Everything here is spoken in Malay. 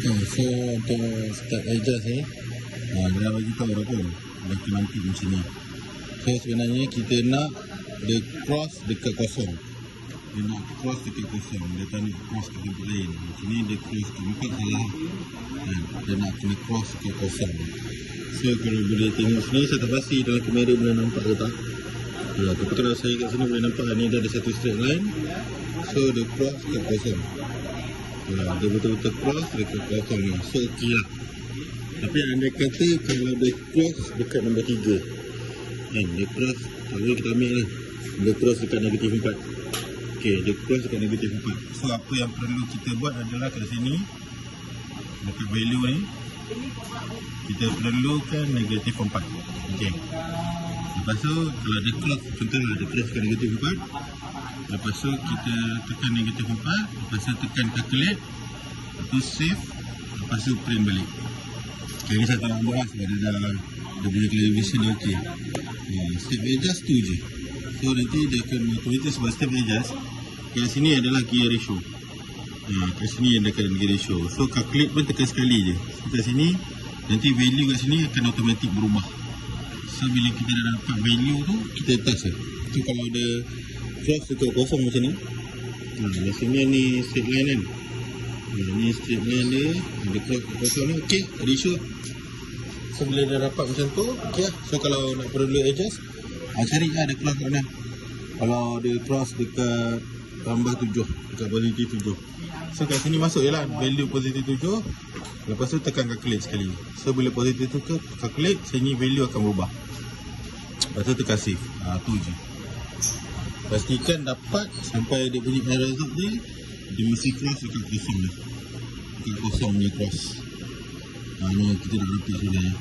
So untuk start adjust ni, dia dah bagi tahu dah pun dah nanti macam ni. So sebenarnya kita nak dia cross dekat kosong. Dia nak cross dekat kosong, dia tak nak cross ke tempat lain. Macam ni dia cross ke tempat salah. Dia nak kena cross dekat kosong. So kalau boleh tengok sini, saya tak pasti dalam kamera boleh nampak ke tak. Tapi kalau saya kat sini boleh nampak ni dia ada satu straight line. So dia cross dekat kosong. Dia betul-betul cross dekat kosong ni. So okey lah. Tapi anda kata kalau dia cross dekat nombor 3, dia cross, tak boleh kita ambil lah. Dia cross dekat negatif 4. Okey, dia cross dekat negatif 4. So apa yang perlu kita buat adalah kat sini, dekat value ni, kita perlukan negatif 4. Okey. Lepas tu kalau dia cross, contohlah dia cross dekat negatif 4. Lepas tu kita tekan negatif 4. Lepas tu tekan calculate. Lepas tu save. Lepas tu print balik. Okay, ni saya tak nak buat lah sebab dia punya calibration dia okey. Step adjust tu je. So nanti dia akan automatic sebab step adjust. Kat sini adalah gear ratio. Kat sini ada gear ratio. So calculate pun tekan sekali je. So kat sini, nanti value kat sini akan automatic berubah. So bila kita dah dapat value tu, kita touch je. So kalau ada cross dekat kosong macam ni, maksudnya ni straight line kan. Ni straight line dia, ada cross dekat kosong ni, okey, ratio. So bila dah dapat macam tu, okey lah. So kalau nak perlu adjust, cari lah ada cross kat mana. Kalau ada cross dekat tambah 7, dekat positif 7. So kat sini masuk je lah value positif 7. Lepas tu tekan calculate sekali. So bila positif tu ke calculate, sini value akan berubah. Lepas tu tekan save. Tu je. Pastikan dapat sampai dia punya error result dia mesti cross dekat kosong dia. Dekat kosong dia cross. Ni kita dah repeat sebenarnya.